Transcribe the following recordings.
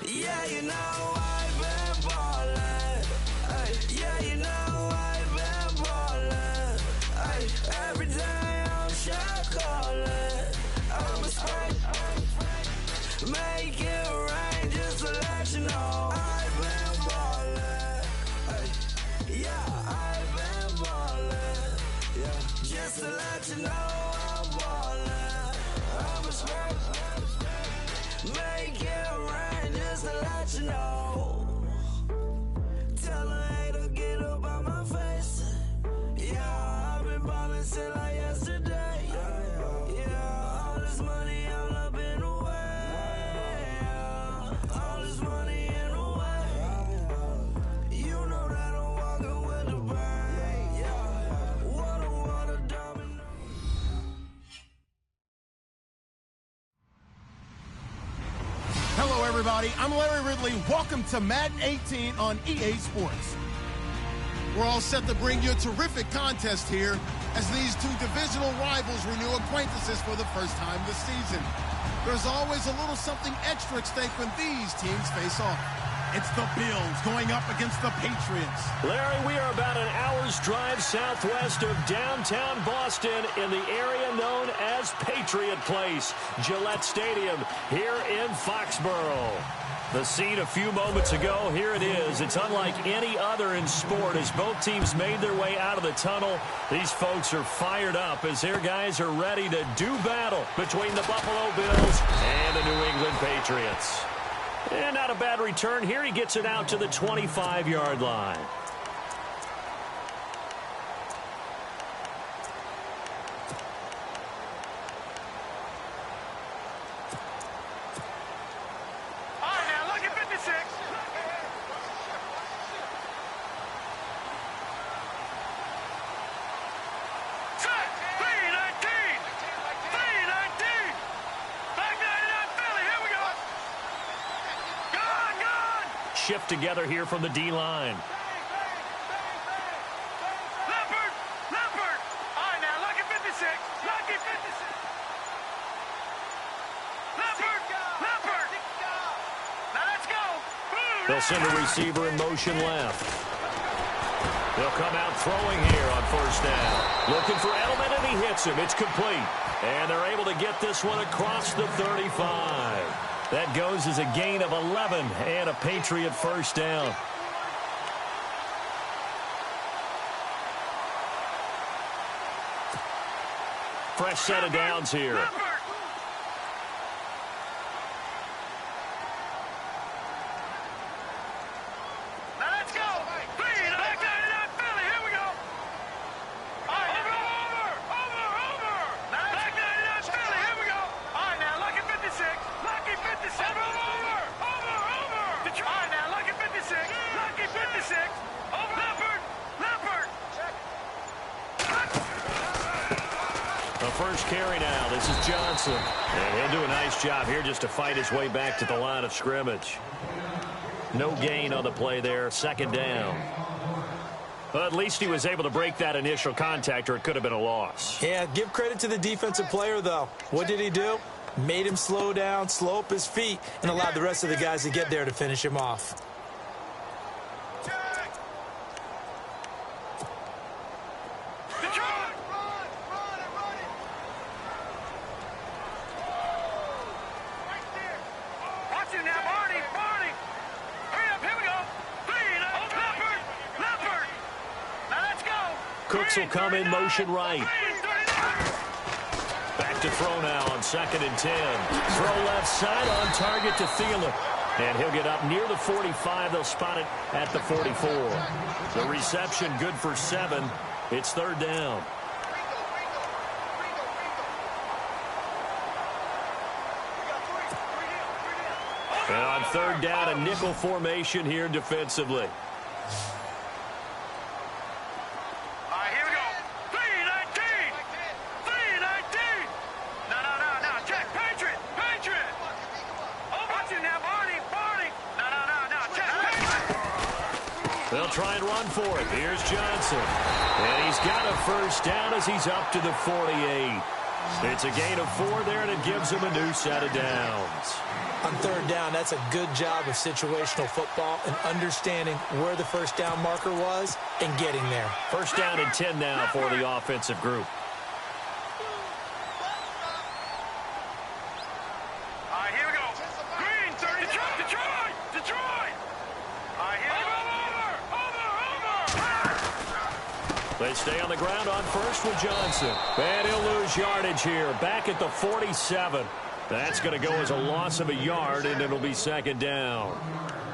Yeah, you know I've been ballin'. Yeah, you know I've been ballin'. Every day I'm shot callin'. I'm a spring. Make it rain just to let you know I've been ballin'. Yeah, I've been ballin'. Yeah, just to let you know I'm ballin'. I'm a spring. Make it rain just to let you know. Tell a hater get up on my face. Yeah, I've been ballin' since like yesterday. Yeah, all this money all up in the way. All this money in the way. You know that I'm walking with the bang. Yeah, what a diamond. Hello, everybody. I'm Larry Ridley. Welcome to Madden 18 on EA Sports. We're all set to bring you a terrific contest here as these two divisional rivals renew acquaintances for the first time this season. There's always a little something extra at stake when these teams face off. It's the Bills going up against the Patriots. Larry, we are about an hour's drive southwest of downtown Boston in the area known as Patriot Place, Gillette Stadium here in Foxborough. The scene a few moments ago, here it is. It's unlike any other in sport as both teams made their way out of the tunnel. These folks are fired up as their guys are ready to do battle between the Buffalo Bills and the New England Patriots. And not a bad return here. He gets it out to the 25-yard line. All right, now look at 56. Set, 319. 319. Back 99 Philly. Here we go. Gone. Shift together here from the D-line. Leopard. All right, now look at 56. Lucky 56. Leopard. Now let's go. They'll send a receiver in motion left. They'll come out throwing here on first down. Looking for Edelman, and he hits him. It's complete. And they're able to get this one across the 35. That goes as a gain of 11 and a Patriot first down. Fresh set of downs here. Now let's go. Back 99 Philly. Here we go. All right, over. Now back 99 Philly. Here we go. All right, now look at 56. Lucky 56. Over. All right, now look at 56. Lucky 56. Over. Leopard. The first carry now. This is Johnson. And he'll do a nice job here just to fight his way back to the line of scrimmage. No gain on the play there. Second down. But at least he was able to break that initial contact, or it could have been a loss. Yeah, give credit to the defensive player, though. What did he do? Made him slow down, slow up his feet, and allowed the rest of the guys to get there to finish him off. Watch it now, Barney. Hurry up, here we go. Leopard. Now let's go. Cooks will come in motion right. Back to throw now on 2nd and 10. Throw left side on target to Thielen. And he'll get up near the 45. They'll spot it at the 44. The reception good for 7. It's third down. And on third down, a nickel formation here defensively. All right, here we go. 319. No. Check. Patriot. Oh, watch it now, Barney. No. Check. They'll try and run for it. Here's Johnson. And he's got a first down as he's up to the 48. It's a gain of 4 there, and it gives him a new set of downs. On third down, that's a good job of situational football and understanding where the first down marker was and getting there. First down and 10 now for the offensive group. All right, here we go. Green, 30. Detroit. All right, here we go. Over. They stay on the ground on first with Johnson. And he'll lose yardage here. Back at the 47. That's going to go as a loss of a yard, and it'll be second down.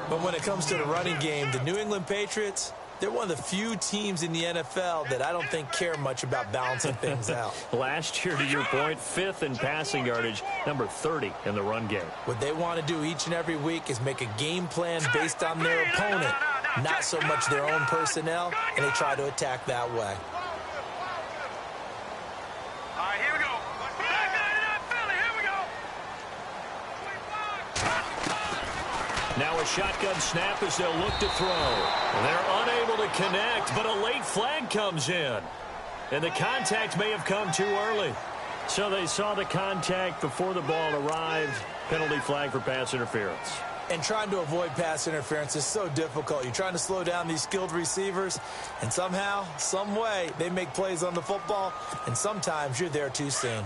But when it comes to the running game, the New England Patriots, they're one of the few teams in the NFL that I don't think care much about balancing things out. Last year, to your point, 5th in passing yardage, number 30 in the run game. What they want to do each and every week is make a game plan based on their opponent, not so much their own personnel, and they try to attack that way. All right, here we go. Now a shotgun snap as they'll look to throw. They're unable to connect, but a late flag comes in. And the contact may have come too early. So they saw the contact before the ball arrived. Penalty flag for pass interference. And trying to avoid pass interference is so difficult. You're trying to slow down these skilled receivers, and somehow, some way, they make plays on the football, and sometimes you're there too soon.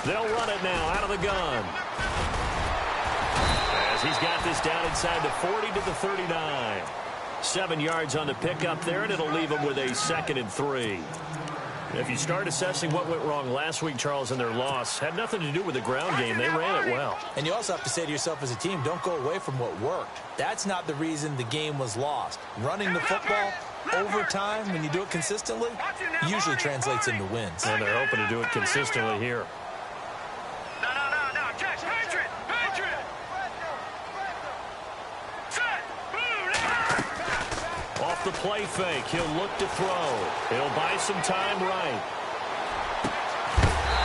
They'll run it now out of the gun. As he's got this down inside the 40 to the 39. 7 yards on the pickup there, and it'll leave them with a 2nd and 3. If you start assessing what went wrong last week, Charles, in their loss, had nothing to do with the ground game. They ran it well. And you also have to say to yourself as a team, don't go away from what worked. That's not the reason the game was lost. Running the football over time, when you do it consistently, usually translates into wins. And they're hoping to do it consistently here. Off the play fake, he'll look to throw. He'll buy some time right.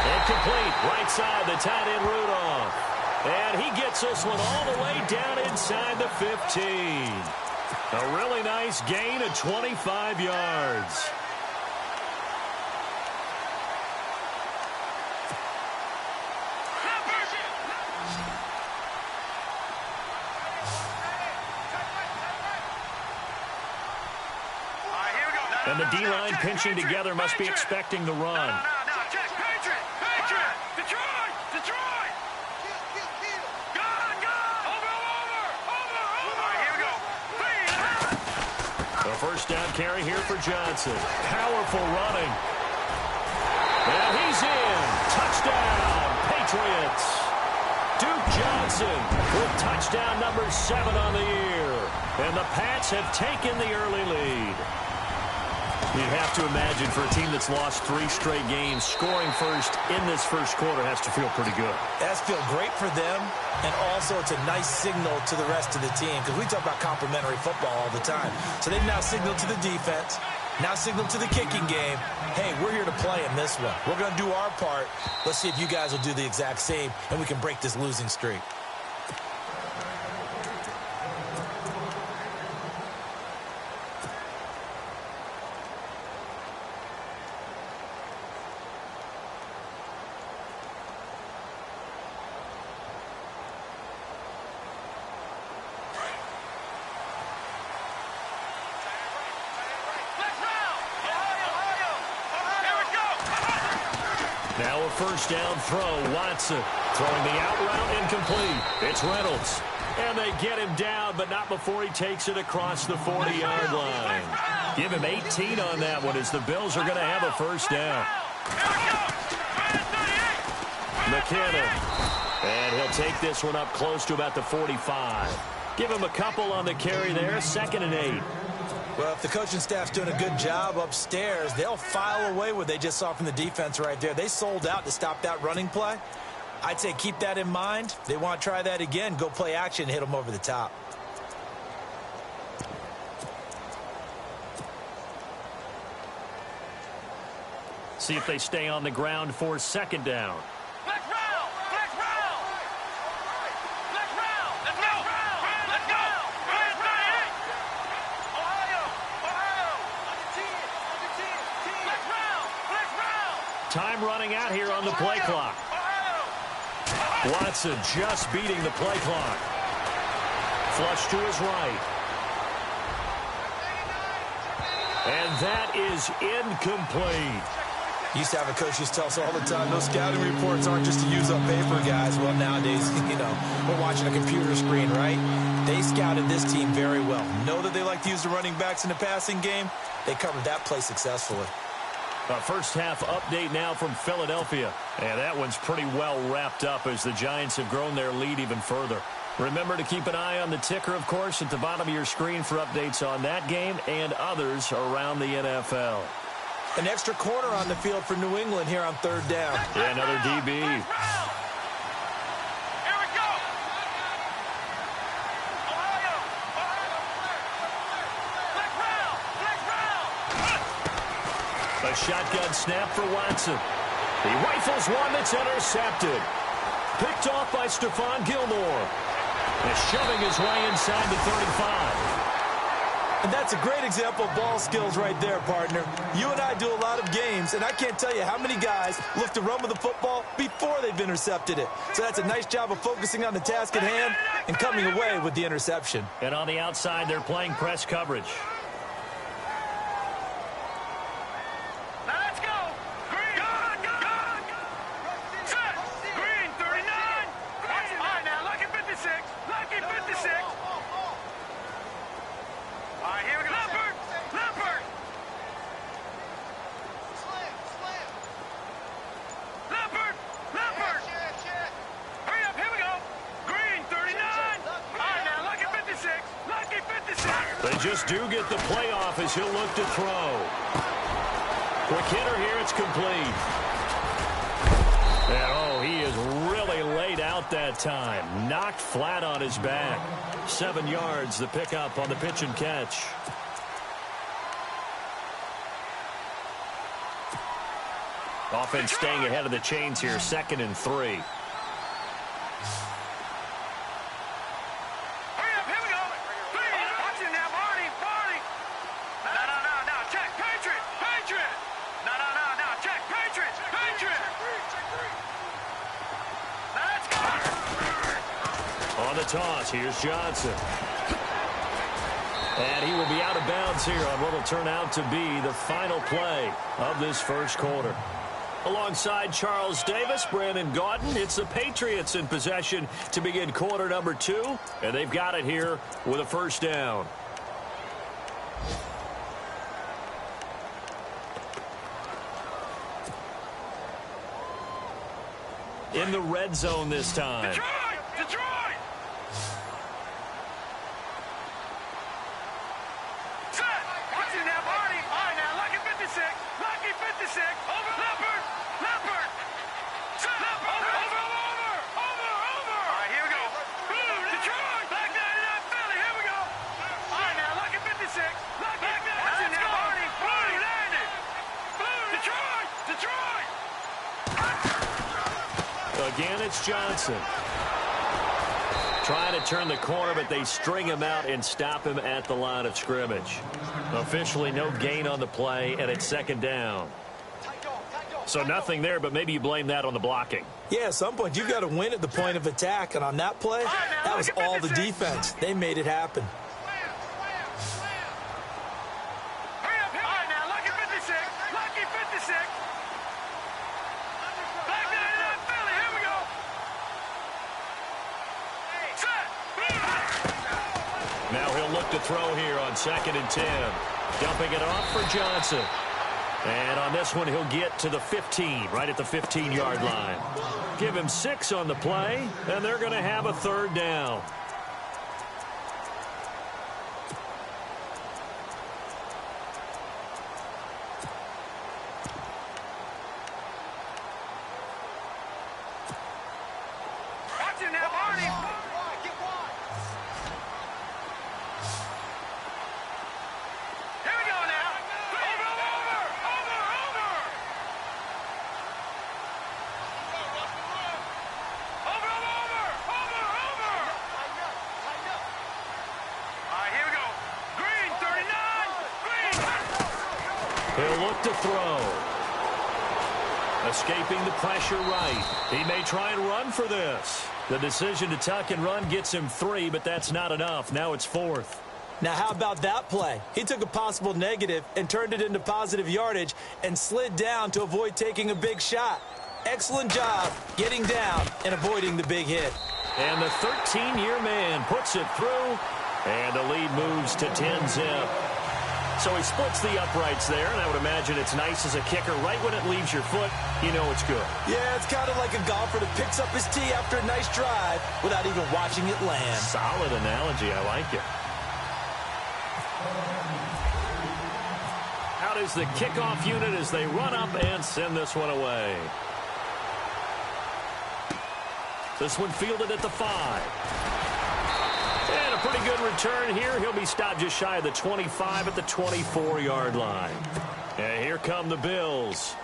And complete, right side, the tight end Rudolph. And he gets this one all the way down inside the 15. A really nice gain of 25 yards. And the D-line pinching together must be expecting the run. A first down carry here for Johnson. Powerful running. And he's in. Touchdown, Patriots. Duke Johnson with touchdown number 7 on the year. And the Pats have taken the early lead. You'd have to imagine for a team that's lost 3 straight games, scoring first in this first quarter has to feel pretty good. It has to feel great for them, and also it's a nice signal to the rest of the team, because we talk about complementary football all the time. So they've now signaled to the defense, now signaled to the kicking game, hey, we're here to play in this one. We're going to do our part. Let's see if you guys will do the exact same, and we can break this losing streak. Now a first down throw. Watson throwing the out route incomplete. It's Reynolds. And they get him down, but not before he takes it across the 40-yard line. Give him 18 on that one as the Bills are going to have a first down. McKinnon. And he'll take this one up close to about the 45. Give him a couple on the carry there. 2nd and 8. Well, if the coaching staff's doing a good job upstairs, they'll file away what they just saw from the defense right there. They sold out to stop that running play. I'd say keep that in mind. They want to try that again. Go play action and hit them over the top. See if they stay on the ground for second down. Let's round! Let's round! Let's round! Let's go! Let's go! Let's go! Ohio! Ohio! Under 10! Let's round! Let's round! Time running out here on the play clock. Watson just beating the play clock. Flush to his right. And that is incomplete. Used to have a coach used to tell us all the time, those scouting reports aren't just to use on paper, guys. Well, nowadays, we're watching a computer screen, right? They scouted this team very well. Know that they like to use the running backs in the passing game. They covered that play successfully. A first half update now from Philadelphia. And that one's pretty well wrapped up as the Giants have grown their lead even further. Remember to keep an eye on the ticker, of course, at the bottom of your screen for updates on that game and others around the NFL. An extra corner on the field for New England here on third down. Yeah, another DB. Here we go! Ohio! Let's round! A shotgun snap for Watson. He rifles one that's intercepted. Picked off by Stephon Gilmore. And shoving his way inside the 35. And that's a great example of ball skills right there, partner. You and I do a lot of games, and I can't tell you how many guys look to run with the football before they've intercepted it. So that's a nice job of focusing on the task at hand and coming away with the interception. And on the outside, they're playing press coverage. Now let's go! Green! Gun! Set! Green, 39! All right, now, lucky 56! Lucky 56! All right, here we go. Leopard! Leopard! Leopard! Leopard! Hurry up, here we go. Green, 39! All right, now, lucky 56! Lucky 56! They just do get the playoff as he'll look to throw. Quick hitter here, it's complete. And oh, he is really laid out that time. Knocked flat on his back. 7 yards, the pickup on the pitch and catch. Offense staying ahead of the chains here, 2nd and 3. Hurry up, here we go. Please, watch it now, Barney. No, check, Patriot. No, check, Patriot. Now let's go. On the toss, here's Johnson. And he will be out of bounds here on what will turn out to be the final play of this first quarter. Alongside Charles Davis, Brandon Gaudin, it's the Patriots in possession to begin quarter number 2, and they've got it here with a first down. In the red zone this time. Detroit! Set! Watch it now, Barney. All right, now, lucky 56. Lucky 56. Over. Leopard! Set! Over! All right, here we go. Detroit! Back 99 Philly, here we go. All right, now, lucky 56. Lucky. Watch it now, Barney. Blue landed. Detroit! Again, it's Johnson. Trying to turn the corner, but they string him out and stop him at the line of scrimmage. Officially no gain on the play, and it's 2nd down. So nothing there, but maybe you blame that on the blocking. Yeah, at some point, you've got to win at the point of attack. And on that play, that was all the defense. They made it happen. Hurry up, all right, now, lucky 56. Lucky 56. Back 99 Philly, here we go. Set! Now he'll look to throw here on 2nd and 10. Dumping it off for Johnson. And on this one, he'll get to the 15, right at the 15-yard line. Give him 6 on the play, and they're going to have a 3rd down. Watch it now, Barney. Here we go now. Over. He'll look to throw. Escaping the pressure right. He may try and run for this. The decision to tuck and run gets him 3, but that's not enough. Now it's 4th. Now, how about that play? He took a possible negative and turned it into positive yardage and slid down to avoid taking a big shot. Excellent job getting down and avoiding the big hit. And the 13-year man puts it through, and the lead moves to 10-zip. So he splits the uprights there, and I would imagine it's nice as a kicker. Right when it leaves your foot, you know it's good. Yeah, it's kind of like a golfer that picks up his tee after a nice drive without even watching it land. Solid analogy. I like it. Out is the kickoff unit as they run up and send this one away. This one fielded at the 5. And a pretty good return here. He'll be stopped just shy of the 25 at the 24-yard line. And here come the Bills.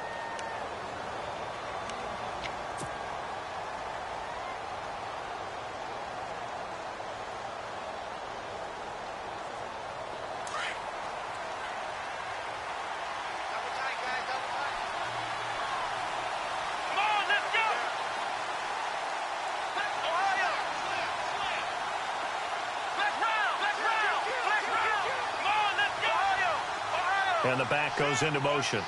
And the back goes into motion.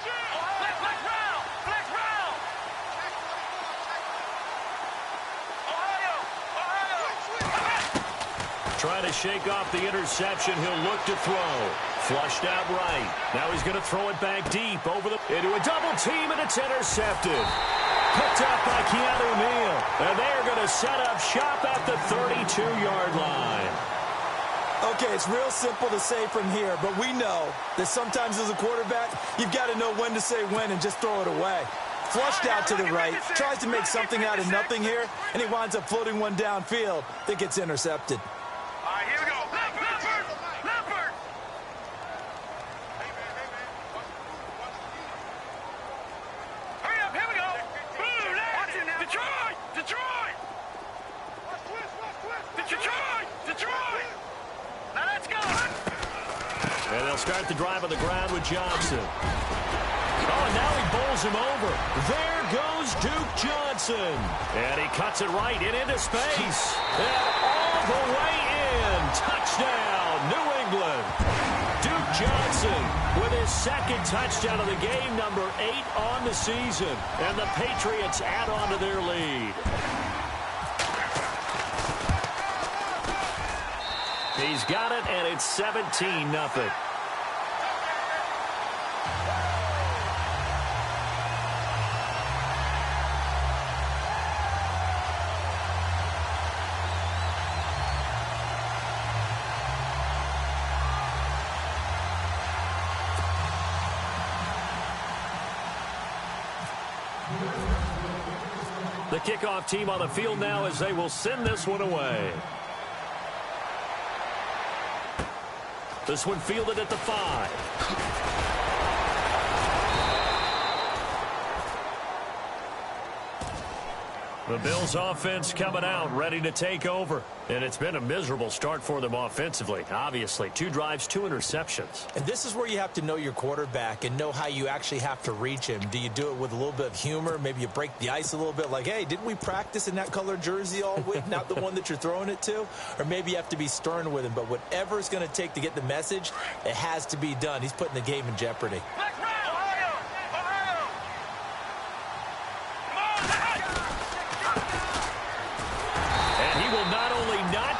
Trying to shake off the interception. He'll look to throw. Flushed out right. Now he's going to throw it back deep into a double team, and it's intercepted. Picked up by Keanu Neal. And they are going to set up shop at the 32-yard line. Okay, it's real simple to say from here, but we know that sometimes as a quarterback, you've got to know when to say when and just throw it away. Flushed out to the right, tries to make something out of nothing here, and he winds up floating one downfield that gets intercepted. All right, here we go. Leopard! Hurry up, here we go. Boom, Detroit! Now let's go. And they'll start the drive on the ground with Johnson. Oh, and now he bowls him over. There goes Duke Johnson. And he cuts it right and into space. And all the way in. Touchdown, New England. Duke Johnson with his second touchdown of the game, number 8 on the season. And the Patriots add on to their lead. He's got it, and it's 17-0. The kickoff team on the field now as they will send this one away. This one fielded at the 5. The Bills offense coming out, ready to take over. And it's been a miserable start for them offensively. Obviously, 2 drives, 2 interceptions. And this is where you have to know your quarterback and know how you actually have to reach him. Do you do it with a little bit of humor? Maybe you break the ice a little bit like, hey, didn't we practice in that color jersey all week? Not the one that you're throwing it to? Or maybe you have to be stern with him. But whatever it's going to take to get the message, it has to be done. He's putting the game in jeopardy.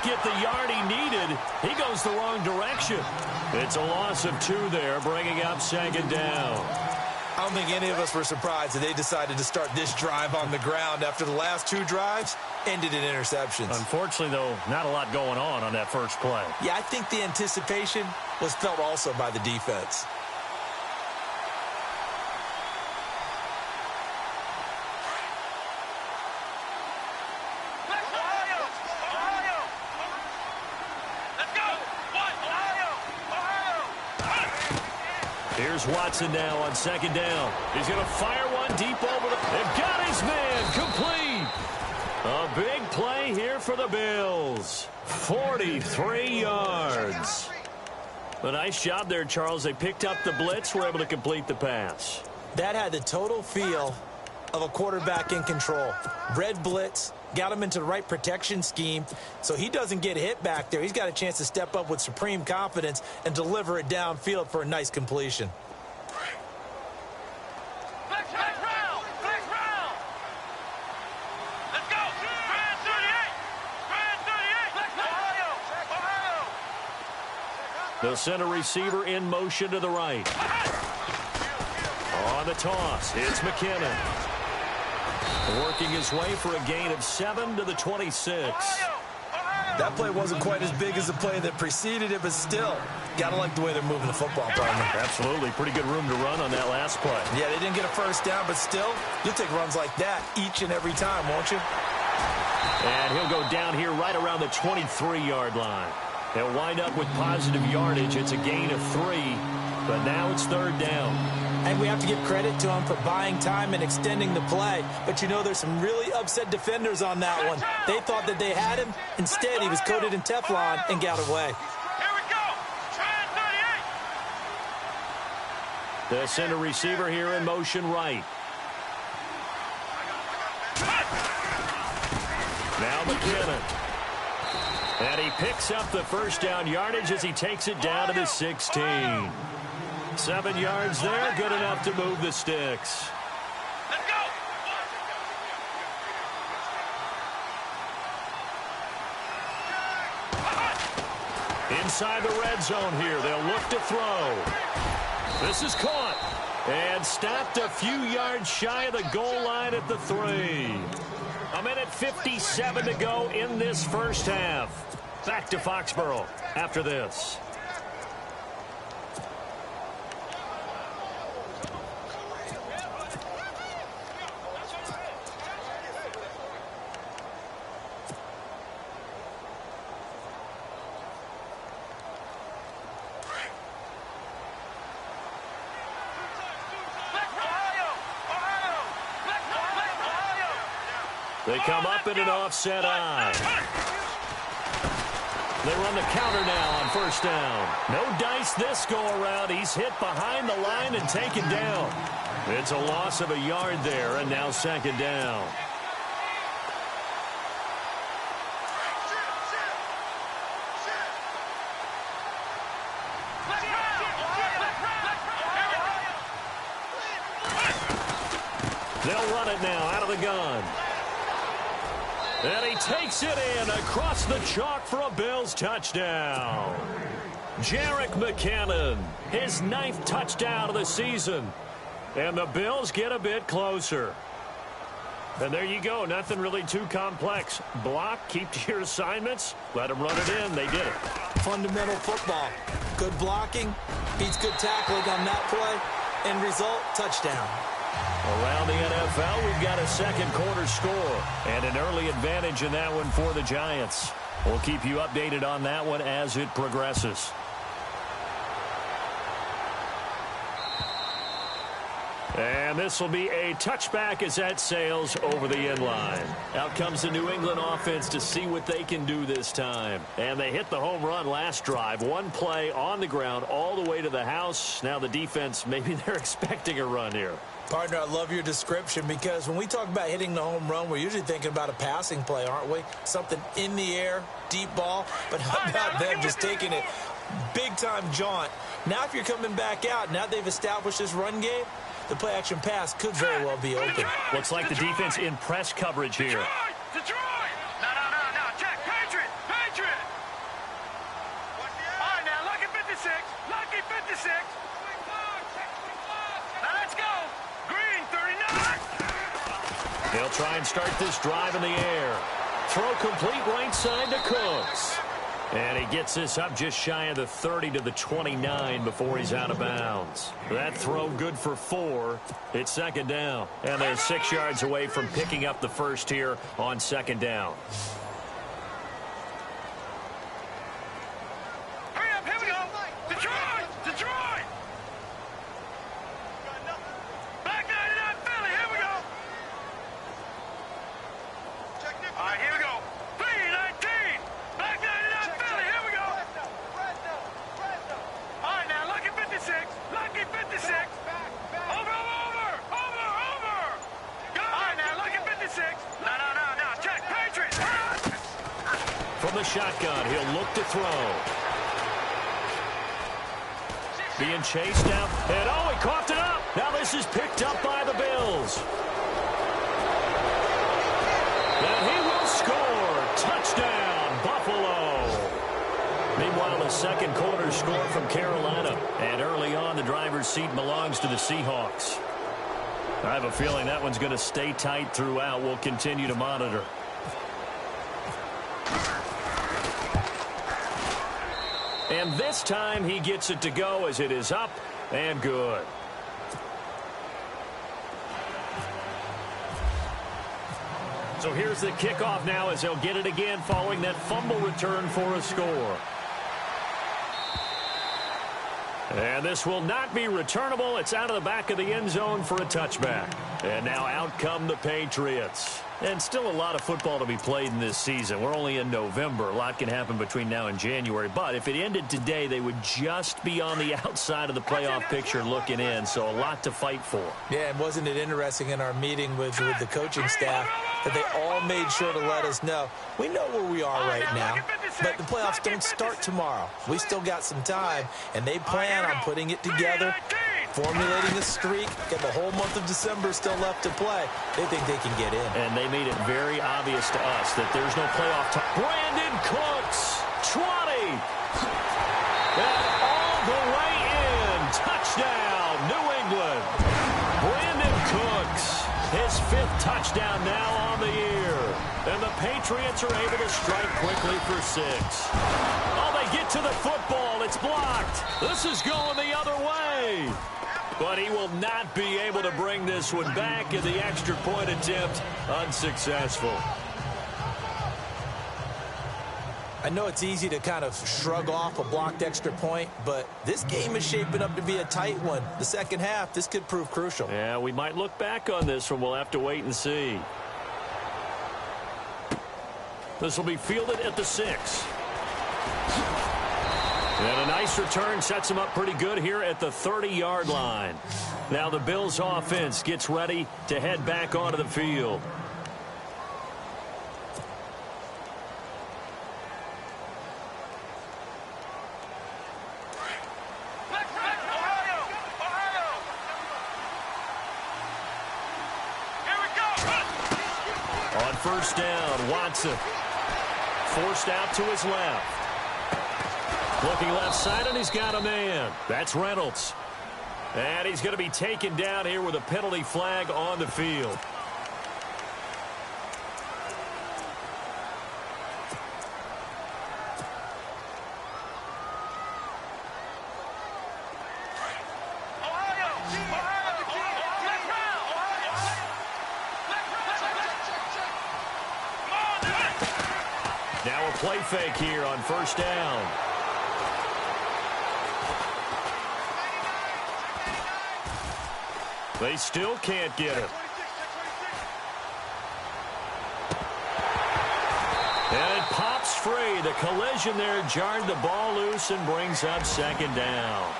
Get the yard he needed. He goes the wrong direction. It's a loss of 2 there, bringing up 2nd down. I don't think any of us were surprised that they decided to start this drive on the ground after the last 2 drives ended in interceptions. Unfortunately, though, not a lot going on that first play. Yeah, I think the anticipation was felt also by the defense. Here's Watson now on 2nd down. He's going to fire one deep over the... They've got his man complete. A big play here for the Bills. 43 yards. A nice job there, Charles. They picked up the blitz, were able to complete the pass. That had the total feel of a quarterback in control. Red blitz, got him into the right protection scheme, so he doesn't get hit back there. He's got a chance to step up with supreme confidence and deliver it downfield for a nice completion. Flex round! Flex round! Let's go! Grand 38! Grand 38! Ohio! Ohio! The center receiver in motion to the right. On the toss, it's McKinnon. Working his way for a gain of 7 to the 26. That play wasn't quite as big as the play that preceded it, but still, gotta like the way they're moving the football, partner. Absolutely. Pretty good room to run on that last play. Yeah, they didn't get a first down, but still, you'll take runs like that each and every time, won't you? And he'll go down here right around the 23-yard line. They'll wind up with positive yardage. It's a gain of 3, but now it's 3rd down. And we have to give credit to him for buying time and extending the play. But you know, there's some really upset defenders on that one. They thought that they had him. Instead, he was coated in Teflon and got away. Here we go! Trend 38! The center receiver here in motion right. Now McKinnon. And he picks up the first down yardage as he takes it down to the 16. 7 yards there, good enough to move the sticks. Let's go! Inside the red zone here, they'll look to throw. This is caught and stopped a few yards shy of the goal line at the 3. 1:57 to go in this first half. Back to Foxborough after this. They come up in an offset eye. They run the counter now on first down. No dice this go-around. He's hit behind the line and taken down. It's a loss of a yard there, and now 2nd down. They'll run it now out of the gun. And he takes it in across the chalk for a Bills touchdown. Jerick McKinnon, his 9th touchdown of the season. And the Bills get a bit closer. And there you go. Nothing really too complex. Block, keep to your assignments, let them run it in. They did it. Fundamental football. Good blocking, beats good tackling on that play. End result, touchdown. Around the NFL, we've got a 2nd quarter score and an early advantage in that one for the Giants. We'll keep you updated on that one as it progresses. And this will be a touchback as that sails over the end line. Out comes the New England offense to see what they can do this time. And they hit the home run last drive. One play on the ground all the way to the house. Now the defense, maybe they're expecting a run here. Partner, I love your description because when we talk about hitting the home run, we're usually thinking about a passing play, aren't we? Something in the air, deep ball. But how about them just taking it big-time jaunt? Now if you're coming back out, now they've established this run game, the play-action pass could very well be open. Looks like the defense in press coverage here. Detroit! No. Check. Patriot! All right, now, lucky 56. Lucky 56. Now, let's go. Green, 39. They'll try and start this drive in the air. Throw complete right side to Cooks. And he gets this up just shy of the 30 to the 29 before he's out of bounds. That throw good for 4. It's 2nd down. And they're 6 yards away from picking up the first here on 2nd down. Hurry up, here we go. Detroit! Back 99 Philly, here we go. All right, here we go. 3-19. Back 99 Philly, here we go. From the shotgun, he'll look to throw. Being chased out. And, oh, he coughed it up. Now this is picked up by the Bills. And he will score. Touchdown, Buffalo. Meanwhile, the second quarter score from Carolina. And early on, the driver's seat belongs to the Seahawks. I have a feeling that one's going to stay tight throughout. We'll continue to monitor. And this time he gets it to go as it is up and good. So here's the kickoff now as they'll get it again following that fumble return for a score. And this will not be returnable. It's out of the back of the end zone for a touchback. And now out come the Patriots. And still a lot of football to be played in this season. We're only in November. A lot can happen between now and January. But if it ended today, they would just be on the outside of the playoff picture looking in. So a lot to fight for. Yeah, and wasn't it interesting in our meeting with the coaching staff that they all made sure to let us know, we know where we are right now, but the playoffs don't start tomorrow. We still got some time, and they plan on putting it together, formulating a streak, get the whole month of December still left to play. They think they can get in. And they made it very obvious to us that there's no playoff time. Brandon Cooks, 20. And all the way in. Touchdown, New England. Brandon Cooks, his 5th touchdown now on the year. And the Patriots are able to strike quickly for 6. Oh, they get to the football. It's blocked. This is going the other way. But he will not be able to bring this one back, and the extra point attempt unsuccessful. I know it's easy to kind of shrug off a blocked extra point, but this game is shaping up to be a tight one. The second half, this could prove crucial. Yeah, we might look back on this one. We'll have to wait and see. This will be fielded at the 6. And a nice return sets him up pretty good here at the 30-yard line. Now the Bills offense gets ready to head back onto the field. On first down, Watson forced out to his left. Looking left side, and he's got a man. That's Reynolds. And he's going to be taken down here with a penalty flag on the field. Now a play fake here on first down. They still can't get it. And it pops free. The collision there jarred the ball loose and brings up second down.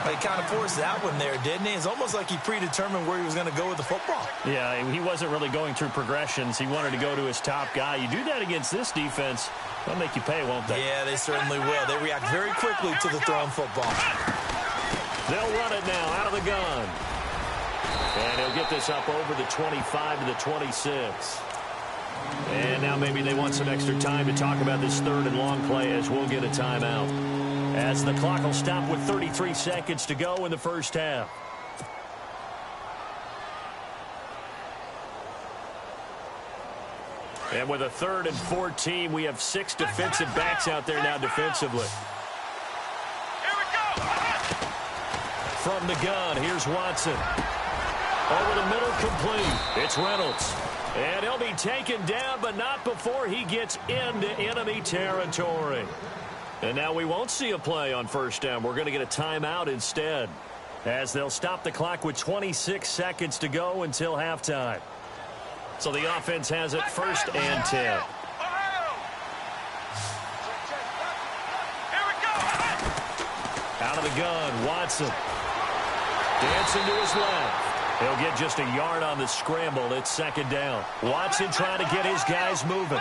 He kind of forced that one there, didn't he? It's almost like he predetermined where he was going to go with the football. Yeah, he wasn't really going through progressions. He wanted to go to his top guy. You do that against this defense, they'll make you pay, won't they? Yeah, they certainly will. They react very quickly to the thrown football. They'll run it now out of the gun. And he'll get this up over the 25 to the 26. And now maybe they want some extra time to talk about this third and long play as we'll get a timeout. As the clock will stop with 33 seconds to go in the first half. And with a 3rd and 14, we have 6 defensive backs out there now defensively. From the gun, here's Watson. Over the middle, complete. It's Reynolds. And he'll be taken down, but not before he gets into enemy territory. And now we won't see a play on first down. We're going to get a timeout instead, as they'll stop the clock with 26 seconds to go until halftime. So the offense has it 1st and 10. Out of the gun, Watson. Dancing to his left. He'll get just a yard on the scramble. It's second down. Watson trying to get his guys moving.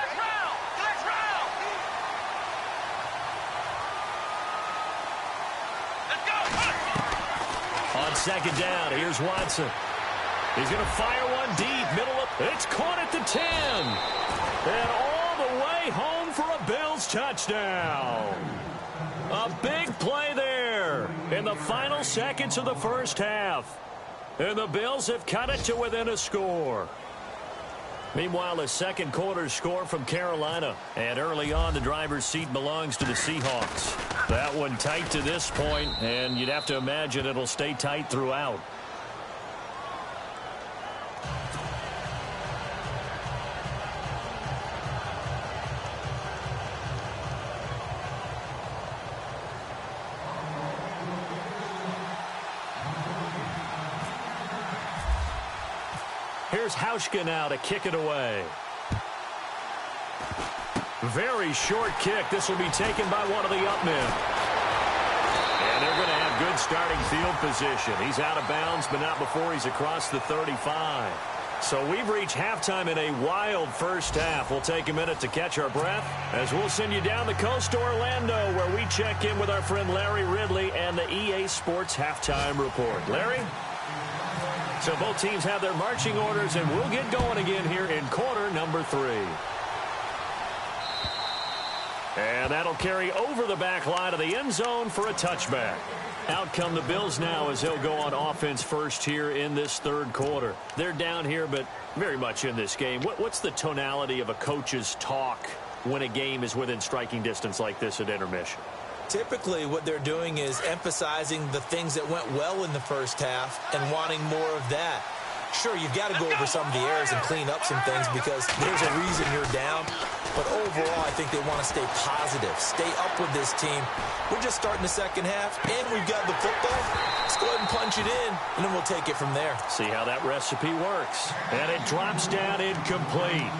second down. Here's Watson. He's going to fire one deep. Middle of, it's caught at the 10. And all the way home for a Bills touchdown. A big play there in the final seconds of the first half. And the Bills have cut it to within a score. Meanwhile, a second quarter score from Carolina. And early on, the driver's seat belongs to the Seahawks. That one tight to this point, and you'd have to imagine it'll stay tight throughout. Here's Hauschka now to kick it away. Very short kick. This will be taken by one of the up men. And they're going to have good starting field position. He's out of bounds, but not before he's across the 35. So we've reached halftime in a wild first half. We'll take a minute to catch our breath as we'll send you down the coast to Orlando, where we check in with our friend Larry Ridley and the EA Sports Halftime Report. Larry? So both teams have their marching orders, and we'll get going again here in quarter number 3. And that'll carry over the back line of the end zone for a touchback. Out come the Bills now as they'll go on offense first here in this third quarter. They're down here, but very much in this game. What's the tonality of a coach's talk when a game is within striking distance like this at intermission? Typically, what they're doing is emphasizing the things that went well in the first half and wanting more of that. Sure, you've got to go over some of the errors and clean up some things because there's a reason you're down. But overall, I think they want to stay positive, stay up with this team. We're just starting the second half, and we've got the football. Let's go ahead and punch it in, and then we'll take it from there. See how that recipe works. And it drops down incomplete.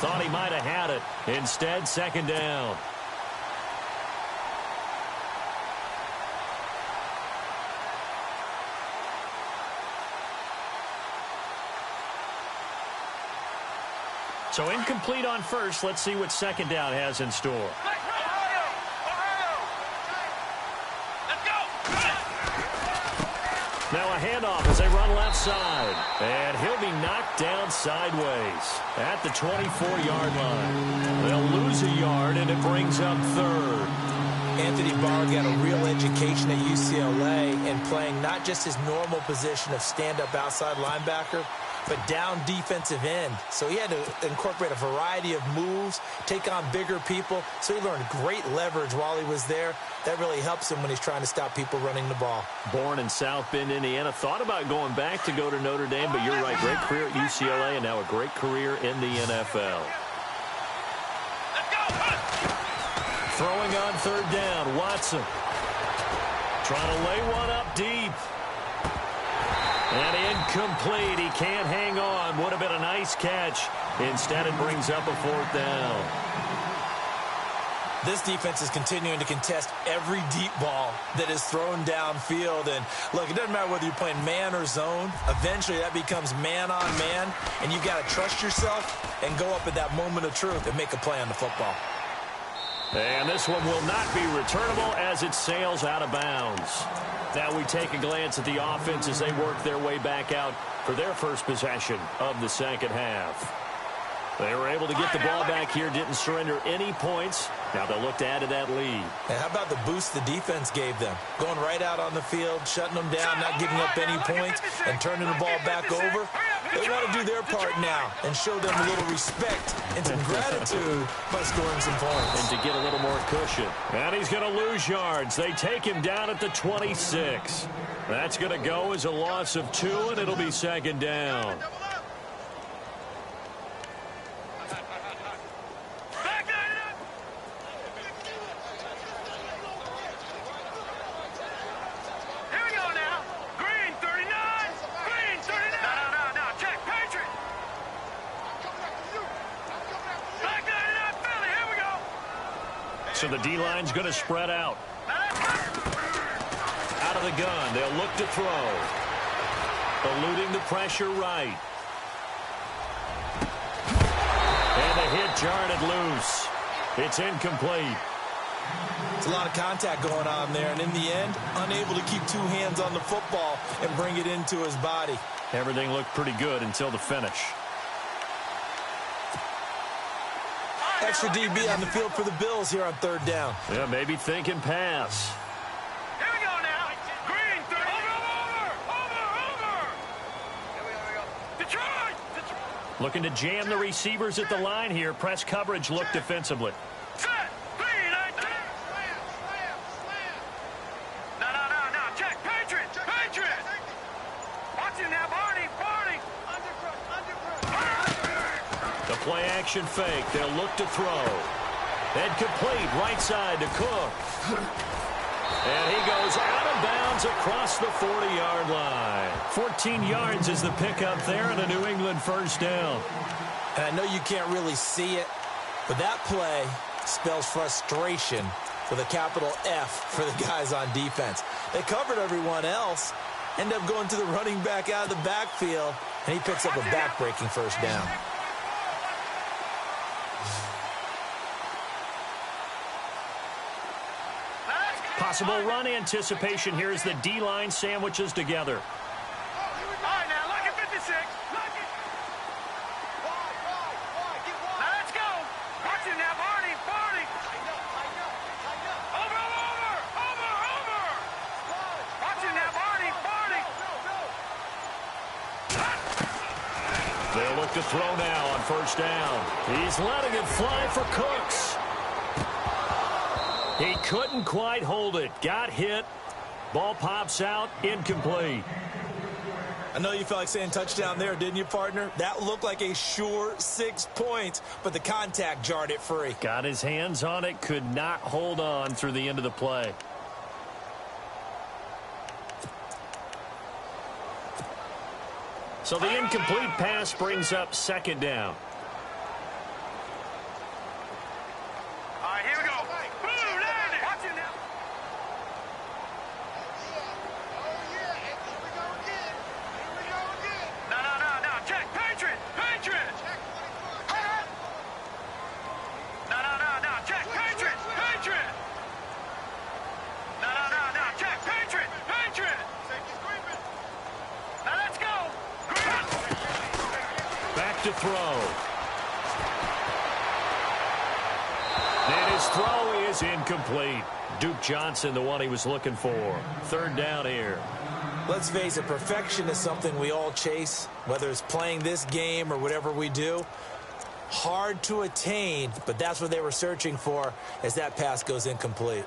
Thought he might have had it. Instead, second down. So incomplete on first. Let's see what second down has in store. Now a handoff as they run left side. And he'll be knocked down sideways at the 24-yard line. They'll lose a yard, and it brings up third. Anthony Barr got a real education at UCLA and playing not just his normal position of stand-up outside linebacker, but down defensive end. So he had to incorporate a variety of moves, take on bigger people. So he learned great leverage while he was there. That really helps him when he's trying to stop people running the ball. Born in South Bend, Indiana. Thought about going back to go to Notre Dame, but you're right. Great career at UCLA and now a great career in the NFL. Throwing on third down, Watson. Trying to lay one up deep. And incomplete. He can't hang on. Would have been a nice catch. Instead, it brings up a fourth down. This defense is continuing to contest every deep ball that is thrown downfield. And, look, it doesn't matter whether you're playing man or zone. Eventually, that becomes man on man. And you've got to trust yourself and go up at that moment of truth and make a play on the football. And this one will not be returnable as it sails out of bounds. Now we take a glance at the offense as they work their way back out for their first possession of the second half. They were able to get the ball back here, didn't surrender any points. Now they'll look to add to that lead. And how about the boost the defense gave them? Going right out on the field, shutting them down, not giving up any points, and turning the ball back over. They want to do their part now and show them a little respect and some gratitude by scoring some points. And to get a little more cushion. And he's going to lose yards. They take him down at the 26. That's going to go as a loss of 2, and it'll be second down. So the D-line's going to spread out. Out of the gun. They'll look to throw. Eluding the pressure right. And the hit jarred it loose. It's incomplete. It's a lot of contact going on there, and in the end, unable to keep two hands on the football and bring it into his body. Everything looked pretty good until the finish. Extra DB on the field for the Bills here on third down. Yeah, maybe thinking pass. Here we go now. Green, 30. Over. Here we go. Detroit. Looking to jam the receivers at the line here. Press coverage look defensively. Set. Green, 19. No. Check. Patriots. Watch it now, Barney. The play action fake. They'll look to throw. And complete right side to Cook. And he goes out of bounds across the 40-yard line. 14 yards is the pickup there and a New England first down. And I know you can't really see it, but that play spells frustration with a capital F for the guys on defense. They covered everyone else, end up going to the running back out of the backfield, and he picks up a back-breaking first down. Possible run anticipation here as the D-line sandwiches together. All right, now, look at 56. Look it. Now, let's go. Watch it now, Barney. Over. Watch it now, Barney. They'll look to throw now on first down. He's letting it fly for Cooks. He couldn't quite hold it. Got hit. Ball pops out. Incomplete. I know you felt like saying touchdown there, didn't you, partner? That looked like a sure 6 points, but the contact jarred it free. Got his hands on it. Could not hold on through the end of the play. So the incomplete pass brings up second down. All right, here we go. Boom, land it. Watch it now. No. Check. Patriots. No. Check. Patriots. No. Check. Patriots. Now let's go. Back to throw. And his throw is incomplete. Duke Johnson, the one he was looking for. Third down here. Let's face it, perfection is something we all chase, whether it's playing this game or whatever we do. Hard to attain, but that's what they were searching for as that pass goes incomplete.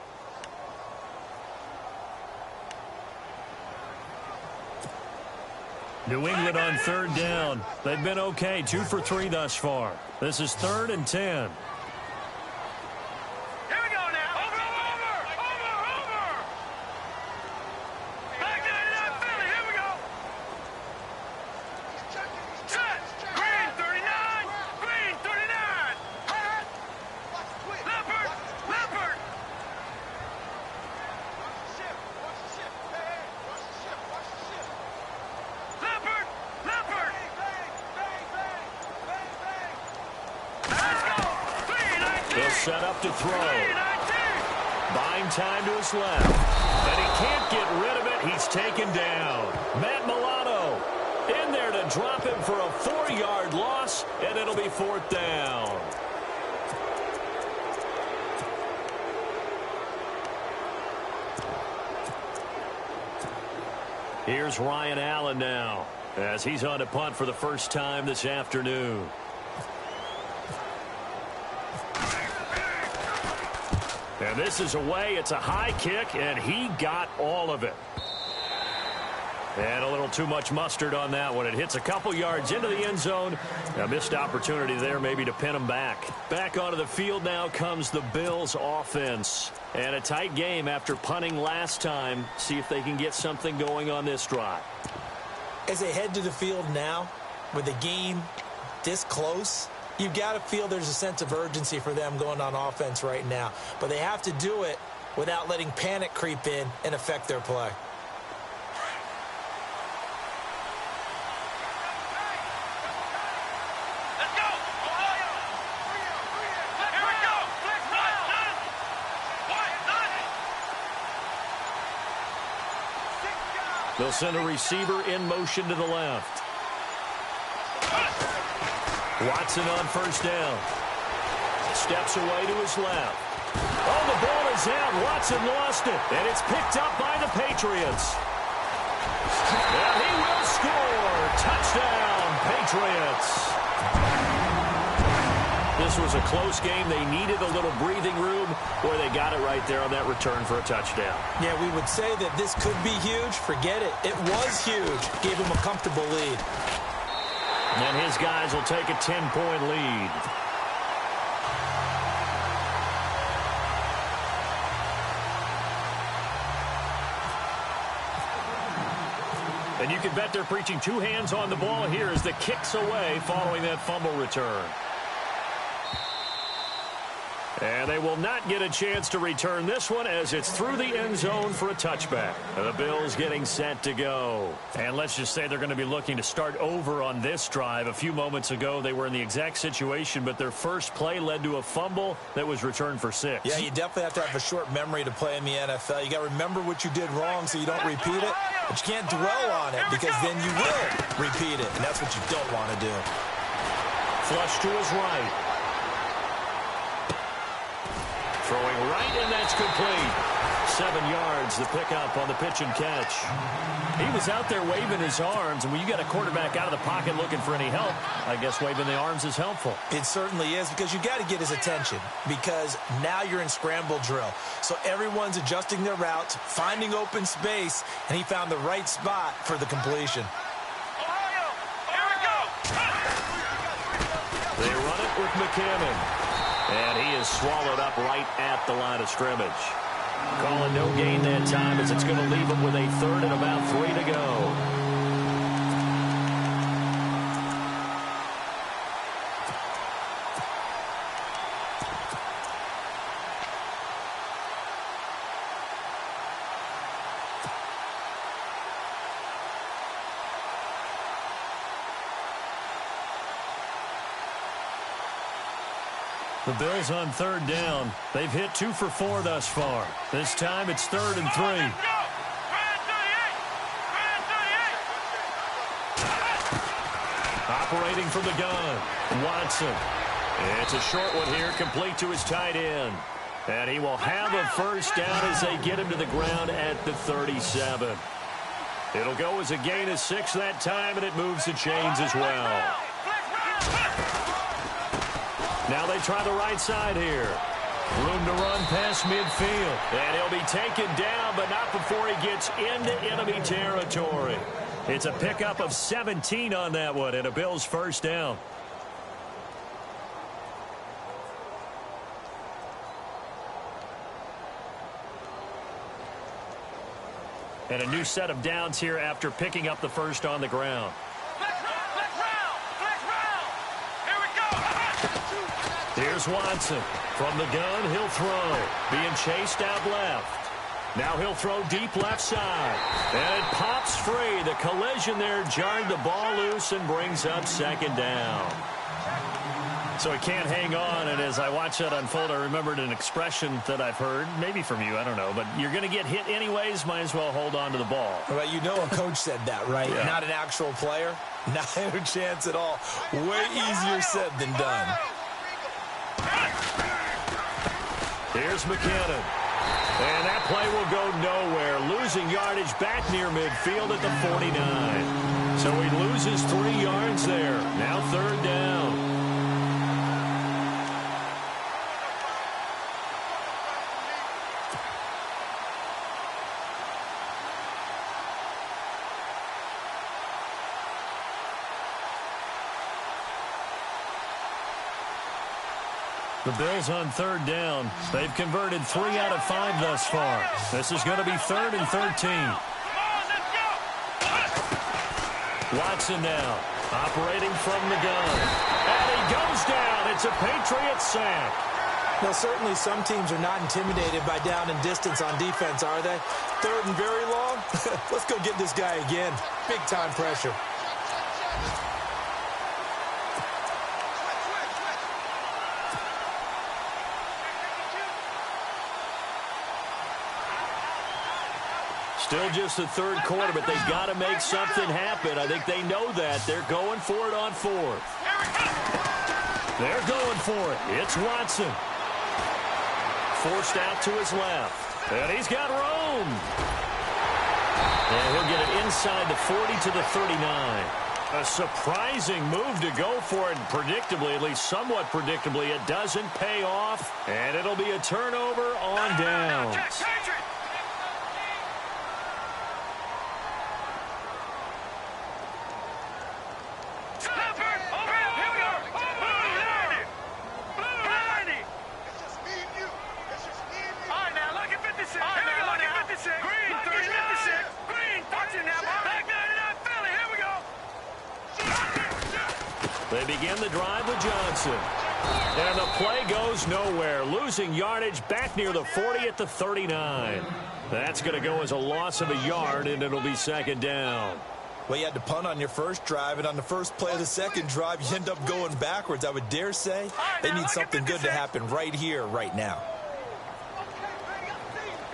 New England on third down. They've been okay, 2 for 3 thus far. This is 3rd and 10. Here we go now. Over. Back 99 Philly. Here we go. Set. Green 39. Leopard. He'll set up to throw. Buying time to his left. And he can't get rid of it. He's taken down. Matt Milano in there to drop him for a 4-yard loss, and it'll be 4th down. Here's Ryan Allen now as he's on to punt for the first time this afternoon. And this is away. It's a high kick, and he got all of it. And a little too much mustard on that one. It hits a couple yards into the end zone. A missed opportunity there maybe to pin him back. Back onto the field now comes the Bills offense. And a tight game after punting last time. See if they can get something going on this drive. As they head to the field now, with the game this close, you've got to feel there's a sense of urgency for them going on offense right now. But they have to do it without letting panic creep in and affect their play. Let's go. Here we go. They'll send a receiver in motion to the left. Watson on first down. Steps away to his left. Oh, the ball is out. Watson lost it, and it's picked up by the Patriots. And he will score. Touchdown, Patriots. This was a close game. They needed a little breathing room. Boy, they got it right there on that return for a touchdown. Yeah, we would say that this could be huge. Forget it. It was huge. Gave him a comfortable lead. And his guys will take a 10-point lead. And you can bet they're preaching two hands on the ball here as the kicks away following that fumble return. And they will not get a chance to return this one as it's through the end zone for a touchback. The Bills getting set to go. And let's just say they're going to be looking to start over on this drive. A few moments ago, they were in the exact situation, but their first play led to a fumble that was returned for 6. Yeah, you definitely have to have a short memory to play in the NFL. You got to remember what you did wrong so you don't repeat it, but you can't dwell on it because then you will repeat it, and that's what you don't want to do. Flush to his right. Throwing right, and that's complete. 7 yards, the pickup on the pitch and catch. He was out there waving his arms, and when you got a quarterback out of the pocket looking for any help, I guess waving the arms is helpful. It certainly is, because you got to get his attention, because now you're in scramble drill. So everyone's adjusting their routes, finding open space, and he found the right spot for the completion. Ohio, here we go. They run it with McCammon. And he is swallowed up right at the line of scrimmage. Calling no gain that time as it's going to leave him with a third and about 3 to go. The Bills on third down. They've hit 2 for 4 thus far. This time it's 3rd and 3. Operating from the gun, Watson. It's a short one here, complete to his tight end. And he will have a first down as they get him to the ground at the 37. It'll go as a gain of 6 that time, and it moves the chains as well. Now they try the right side here. Room to run past midfield. And he'll be taken down, but not before he gets into enemy territory. It's a pickup of 17 on that one, and a Bills first down. And a new set of downs here after picking up the first on the ground. Here's Watson. From the gun, he'll throw. Being chased out left. Now he'll throw deep left side. And it pops free. The collision there jarred the ball loose and brings up second down. So he can't hang on, and as I watch that unfold, I remembered an expression that I've heard, maybe from you, I don't know, but you're going to get hit anyways, might as well hold on to the ball. Well, you know a coach said that, right? Yeah. Not an actual player. Not a chance at all. Way easier said than done. Here's McCammon. And that play will go nowhere. Losing yardage back near midfield at the 49. So he loses 3 yards there. Now third down. The Bills on third down. They've converted 3 out of 5 thus far. This is going to be 3rd and 13. Watson now, operating from the gun. And he goes down. It's a Patriot sack. Now, certainly some teams are not intimidated by down and distance on defense, are they? 3rd and very long? Let's go get this guy again. Big-time pressure. Still just the third quarter, but they've got to make something happen. I think they know that. They're going for it on fourth. They're going for it. It's Watson. Forced out to his left. And he's got room. And he'll get it inside the 40 to the 39. A surprising move to go for it, and predictably, at least somewhat predictably, it doesn't pay off, and it'll be a turnover on downs. They begin the drive with Johnson. And the play goes nowhere. Losing yardage back near the 40 at the 39. That's going to go as a loss of a yard, and it'll be second down. Well, you had to punt on your first drive, and on the first play of the second drive, you end up going backwards. I would dare say they need something good to happen right here, right now.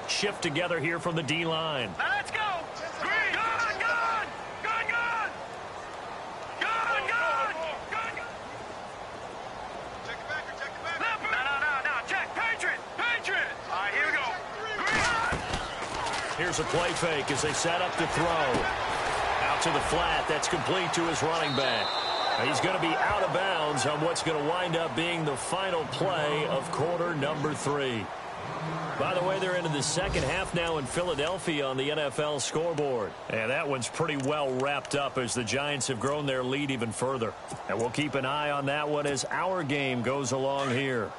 Shift together here from the D-line. Let's go. Here's a play fake as they set up to throw. Out to the flat. That's complete to his running back. He's going to be out of bounds on what's going to wind up being the final play of quarter number 3. By the way, they're into the second half now in Philadelphia on the NFL scoreboard. And that one's pretty well wrapped up as the Giants have grown their lead even further. And we'll keep an eye on that one as our game goes along here.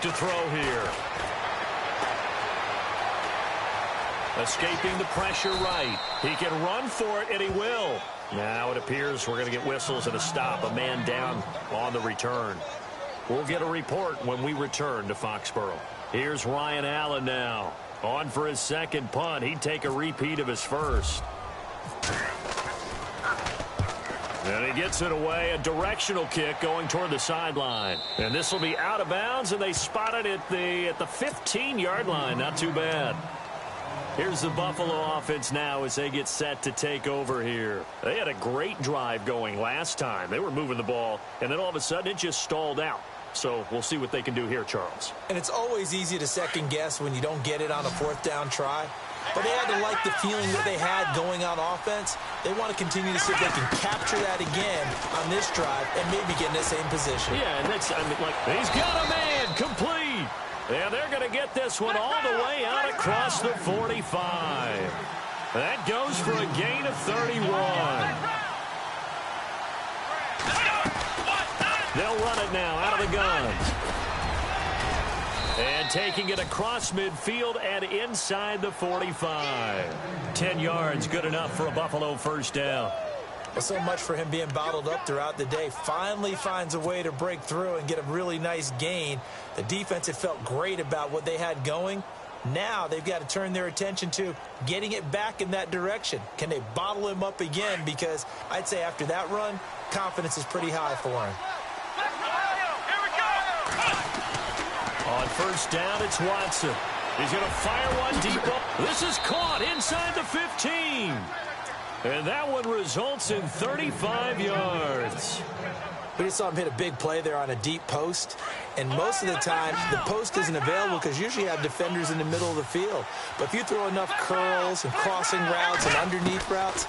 To throw here. Escaping the pressure right. He can run for it, and he will. Now it appears we're going to get whistles and a stop. A man down on the return. We'll get a report when we return to Foxborough. Here's Ryan Allen now. On for his second punt. He'd take a repeat of his first. And he gets it away, a directional kick going toward the sideline. And this will be out of bounds, and they spot it at the 15-yard line. Not too bad. Here's the Buffalo offense now as they get set to take over here. They had a great drive going last time. They were moving the ball, and then all of a sudden it just stalled out. So we'll see what they can do here, Charles. And it's always easy to second guess when you don't get it on a fourth down try. But they had to like the feeling that they had going on offense. They want to continue to see if they can capture that again on this drive and maybe get in the same position. Yeah, and that's, I mean, like, he's got a man complete. And they're going to get this one all the way out across the 45. That goes for a gain of 31. They'll run it now out of the gun. And taking it across midfield and inside the 45. 10 yards, good enough for a Buffalo first down. Well, so much for him being bottled up throughout the day. Finally finds a way to break through and get a really nice gain. The defense had felt great about what they had going. Now they've got to turn their attention to getting it back in that direction. Can they bottle him up again? Because I'd say after that run, confidence is pretty high for him. On first down, it's Watson. He's going to fire one deep. This is caught inside the 15. And that one results in 35 yards. We just saw him hit a big play there on a deep post. And most of the time, the post isn't available because usually you have defenders in the middle of the field. But if you throw enough curls and crossing routes and underneath routes,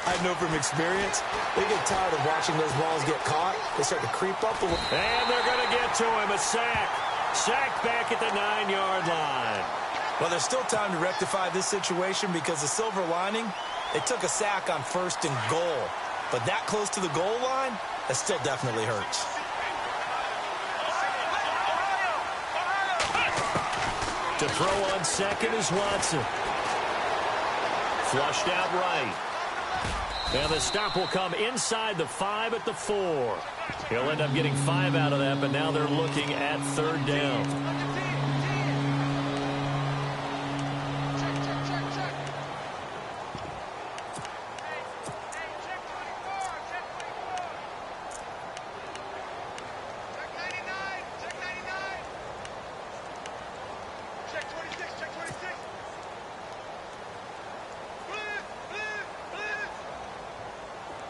I know from experience, they get tired of watching those balls get caught. They start to creep up a little. And they're going to get to him. A sack. Sacked back at the 9-yard line. Well, there's still time to rectify this situation because the silver lining, they took a sack on first and goal. But that close to the goal line, that still definitely hurts. To throw on second is Watson. Flushed out right. And the stop will come inside the 5 at the 4. He'll end up getting 5 out of that, but now they're looking at third down.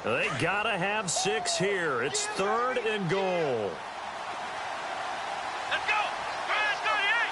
They gotta have 6 here. It's 3rd and goal. Let's go. 38.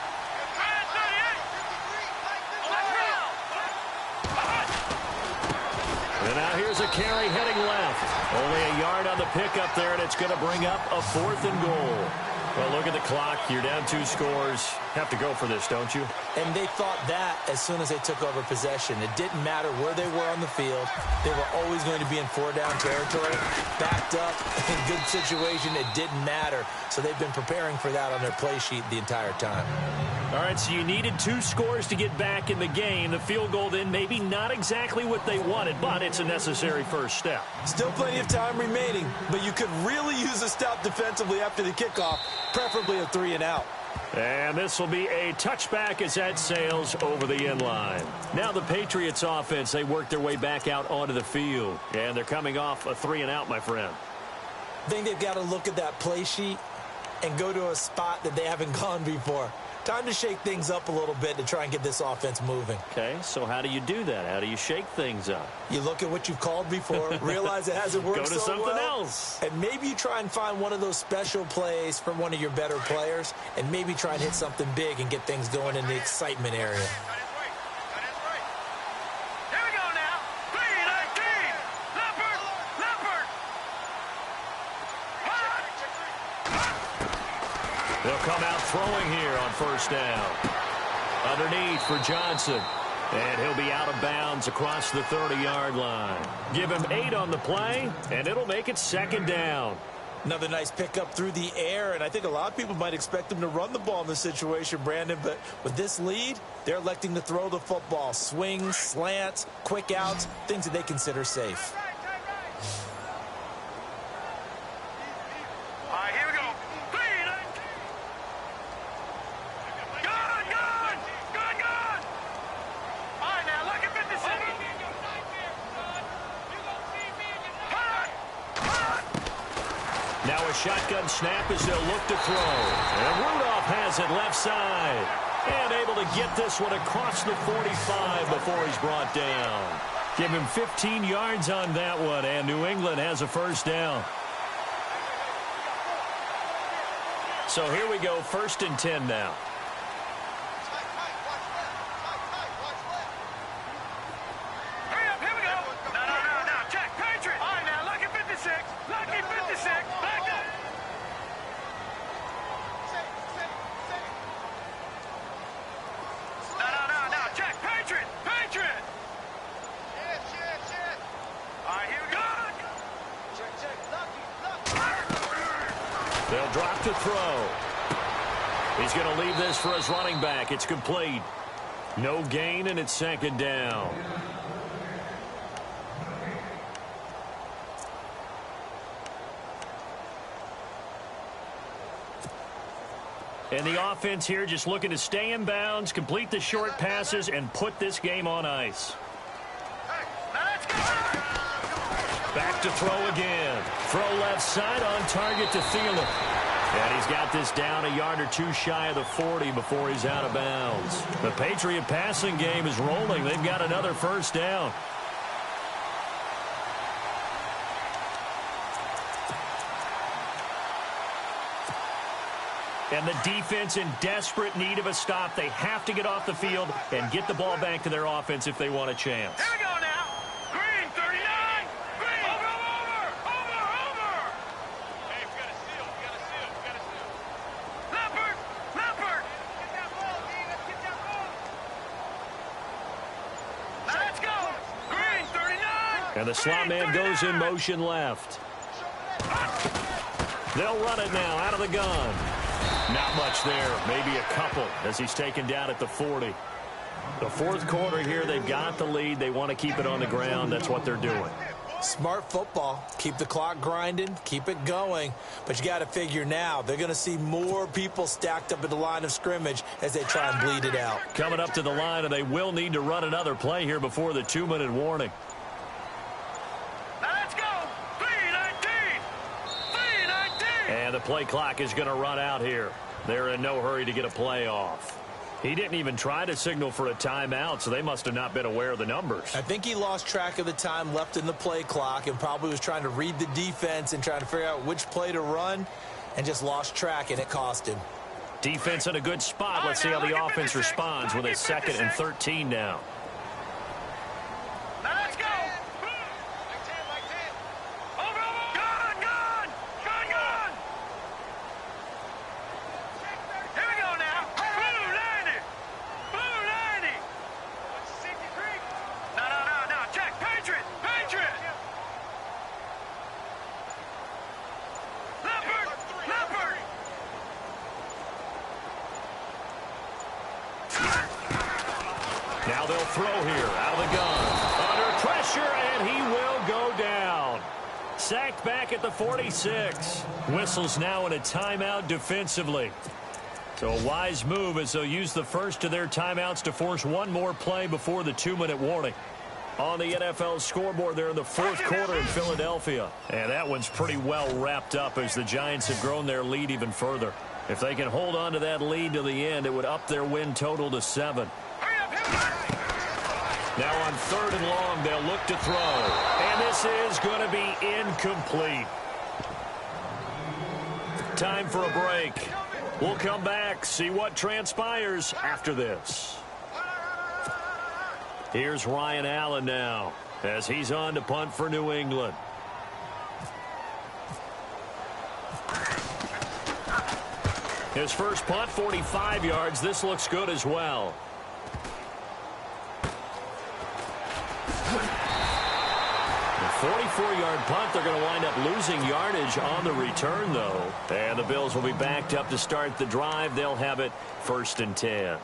38. And now here's a carry heading left. Only a yard on the pickup there, and it's going to bring up a 4th and goal. Well, look at the clock. You're down 2 scores. Have to go for this, don't you? And they thought that as soon as they took over possession. It didn't matter where they were on the field. They were always going to be in 4-down territory. Backed up, in good situation, it didn't matter. So they've been preparing for that on their play sheet the entire time. All right, so you needed 2 scores to get back in the game. The field goal then maybe not exactly what they wanted, but it's a necessary first step. Still plenty of time remaining, but you could really use a stop defensively after the kickoff, preferably a 3-and-out. And this will be a touchback as that sails over the end line. Now the Patriots offense, they work their way back out onto the field. And they're coming off a 3-and-out, my friend. I think they've got to look at that play sheet and go to a spot that they haven't gone before. Time to shake things up a little bit to try and get this offense moving. Okay, so how do you do that? How do you shake things up? You look at what you've called before, realize it hasn't worked Go to so something well, else. and maybe you try and find one of those special plays from one of your better players, and maybe try and hit something big and get things going in the excitement area. Here we go now. 3-19. Leopard. They'll come out throwing here on first down. Underneath for Johnson. And he'll be out of bounds across the 30-yard line. Give him 8 on the play, and it'll make it 2nd down. Another nice pickup through the air, and I think a lot of people might expect them to run the ball in this situation, Brandon, but with this lead, they're electing to throw the football. Swings, slants, quick outs, things that they consider safe. All right, here we go. 3-19. Good. All right, now look at 56. Now a shotgun snap as they'll look to throw. And Rudolph has it left side. And able to get this one across the 45 before he's brought down. Give him 15 yards on that one, and New England has a first down. So here we go, 1st and 10 now. Hurry up, here we go. No, check, Patriot. All right, now look at 56. Lucky 56. Back up. No, check, Patriot. All right, here we go. Check, Lucky. They'll drop to throw. He's going to leave this for his running back. It's complete. No gain, and it's 2nd down. And the offense here just looking to stay in bounds, complete the short passes, and put this game on ice. Back to throw again. Throw left side on target to Thielen. And he's got this down a yard or 2 shy of the 40 before he's out of bounds. The Patriot passing game is rolling. They've got another first down. And the defense in desperate need of a stop. They have to get off the field and get the ball back to their offense if they want a chance. Here we go now. Green, 39. Green. Over. Hey, we got a seal. Leopard. Get that ball, D. Let's get that ball. Now let's go. Green, 39. And the slot man goes in motion left. They'll run it now out of the gun. Not much there, maybe a couple as he's taken down at the 40. The 4th quarter here, they've got the lead. They want to keep it on the ground. That's what they're doing. Smart football. Keep the clock grinding. Keep it going. But you got to figure now, they're going to see more people stacked up at the line of scrimmage as they try and bleed it out. Coming up to the line, and they will need to run another play here before the 2-minute warning. Now let's go. 3-19. And the play clock is going to run out here. They're in no hurry to get a play off. He didn't even try to signal for a timeout, so they must have not been aware of the numbers. I think he lost track of the time left in the play clock and probably was trying to read the defense and trying to figure out which play to run and just lost track, and it cost him. Defense in a good spot. Let's see how the offense responds with a 2nd and 13 now. Now let's go. Here we go now. Blue 90. Blue 90. No. Check. Patriot. Leopard. Now they'll throw here out of the gun. Under pressure, and he will go down. Sacked back at the 46. Whistles now in a timeout defensively. So a wise move as they'll use the first of their timeouts to force one more play before the 2-minute warning. On the NFL scoreboard there in the 4th quarter in Philadelphia. And that one's pretty well wrapped up as the Giants have grown their lead even further. If they can hold on to that lead to the end, it would up their win total to 7. Now on 3rd and long, they'll look to throw. And this is going to be incomplete. Time for a break. We'll come back, see what transpires after this. Here's Ryan Allen now as he's on to punt for New England. His first punt, 45 yards. This looks good as well. A 44-yard punt. They're going to wind up losing yardage on the return, though. And the Bills will be backed up to start the drive. They'll have it 1st and 10.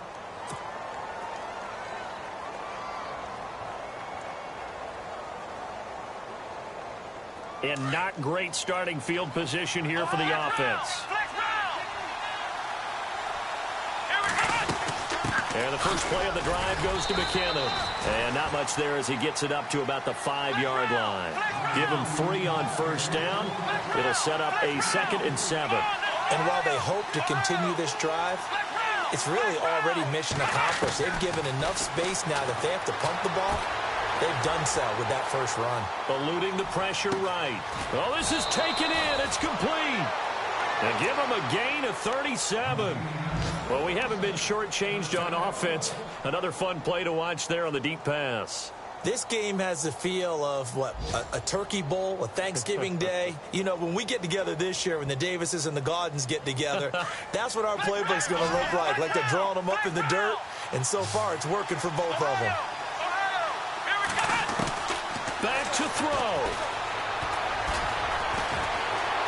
And not great starting field position here for the offense. And the first play of the drive goes to McKinnon. And not much there as he gets it up to about the 5-yard line. Give him 3 on 1st down. It'll set up a 2nd and 7. And while they hope to continue this drive, it's really already mission accomplished. They've given enough space now that they have to punt the ball. They've done so with that first run. Eluding the pressure right. Oh, this is taken in. It's complete. And give him a gain of 37. Well, we haven't been shortchanged on offense. Another fun play to watch there on the deep pass. This game has the feel of, what, a turkey bowl, a Thanksgiving day. You know, when we get together this year, when the Davises and the Gaudens get together, that's what our playbook's going to look like they're drawing them up in the dirt. And so far, it's working for both of them. Back to throw.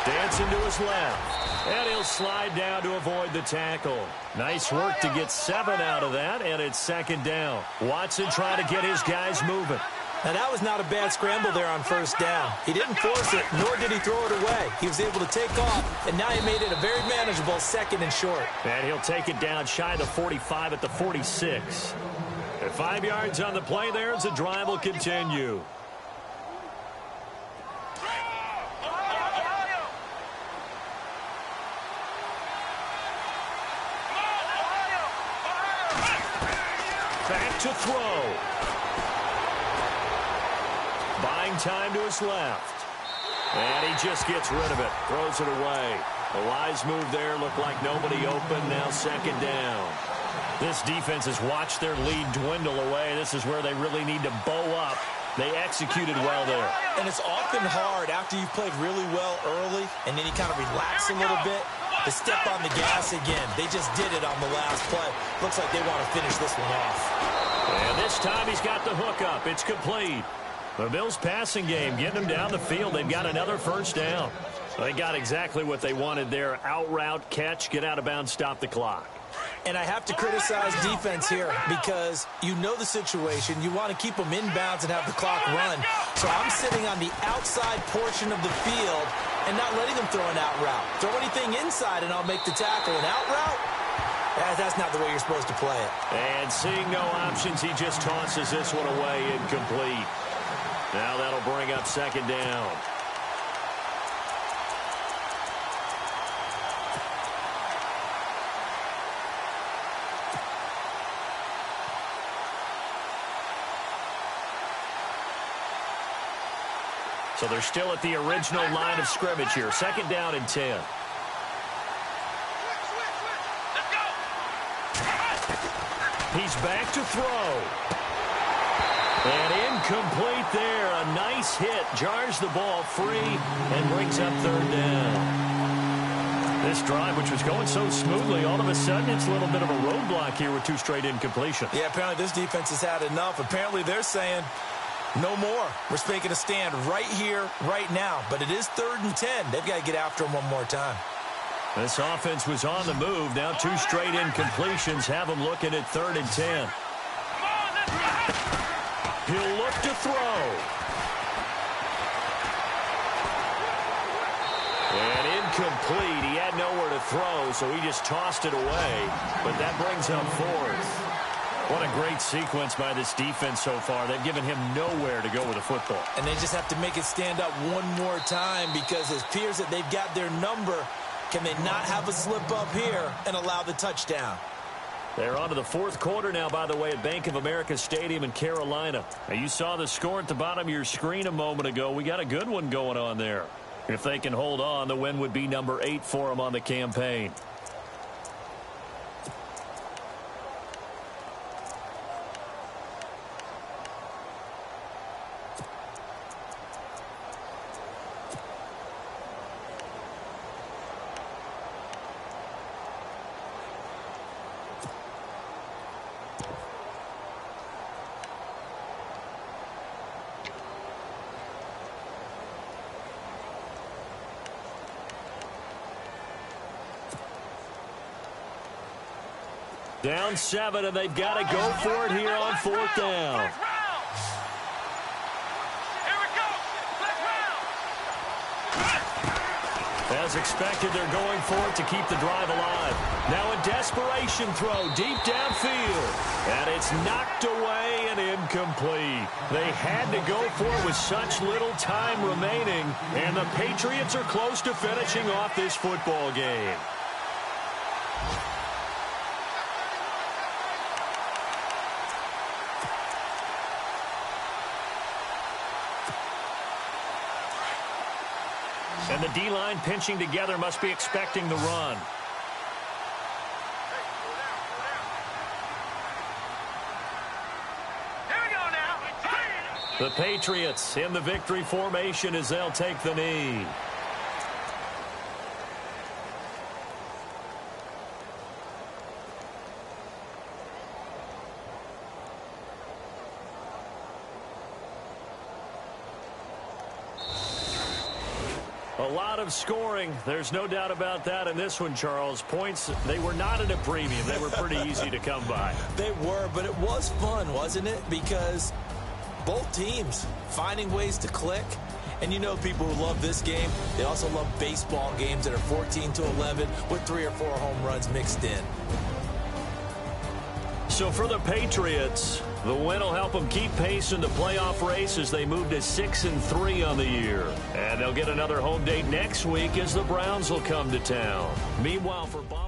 Dancing to his left. And he'll slide down to avoid the tackle. Nice work to get 7 out of that, and it's 2nd down. Watson trying to get his guys moving. Now, that was not a bad scramble there on 1st down. He didn't force it, nor did he throw it away. He was able to take off, and now he made it a very manageable 2nd and short. And he'll take it down shy of the 45 at the 46. And 5 yards on the play there as the drive will continue. Back to throw. Buying time to his left. And he just gets rid of it. Throws it away. A wise move there. Looked like nobody open. Now 2nd down. This defense has watched their lead dwindle away. This is where they really need to bow up. They executed well there. And it's often hard after you've played really well early and then you kind of relax a little bit to step on the gas again. They just did it on the last play. Looks like they want to finish this one off. And this time he's got the hook up. It's complete. The Bills' passing game getting them down the field. They've got another 1st down. They got exactly what they wanted there. Out route, catch, get out of bounds, stop the clock. And I have to criticize defense here because you know the situation. You want to keep them inbounds and have the clock run. So I'm sitting on the outside portion of the field and not letting them throw an out route. Throw anything inside and I'll make the tackle. An out route? That's not the way you're supposed to play it. And seeing no options, he just tosses this one away, incomplete. Now that'll bring up 2nd down. So they're still at the original line of scrimmage here. 2nd down and 10. He's back to throw. And incomplete there. A nice hit. Jars the ball free and brings up 3rd down. This drive, which was going so smoothly, all of a sudden it's a little bit of a roadblock here with 2 straight incompletions. Yeah, apparently this defense has had enough. Apparently they're saying no more. We're making a stand right here, right now. But it is 3rd and 10. They've got to get after him one more time. This offense was on the move. Now 2 straight incompletions have them looking at 3rd and 10. He'll look to throw. And incomplete. He had nowhere to throw, so he just tossed it away. But that brings up 4th. What a great sequence by this defense so far. They've given him nowhere to go with the football. And they just have to make it stand up one more time because it appears that they've got their number. Can they not have a slip up here and allow the touchdown? They're on to the 4th quarter now, by the way, at Bank of America Stadium in Carolina. Now, you saw the score at the bottom of your screen a moment ago. We got a good one going on there. If they can hold on, the win would be number 8 for them on the campaign. Down 7, and they've got to go for it here on 4th down. As expected, they're going for it to keep the drive alive. Now a desperation throw deep downfield. And it's knocked away and incomplete. They had to go for it with such little time remaining. And the Patriots are close to finishing off this football game. And the D-line pinching together must be expecting the run. Here we go now. The Patriots in the victory formation as they'll take the knee. A lot of scoring. There's no doubt about that in this one, Charles. Points, they were not at a premium. They were pretty easy to come by. They were, but it was fun, wasn't it? Because both teams finding ways to click. And you know people who love this game, they also love baseball games that are 14-11 with 3 or 4 home runs mixed in. So for the Patriots, the win will help them keep pace in the playoff race as they move to 6-3 on the year. And they'll get another home date next week as the Browns will come to town. Meanwhile, for Buffalo.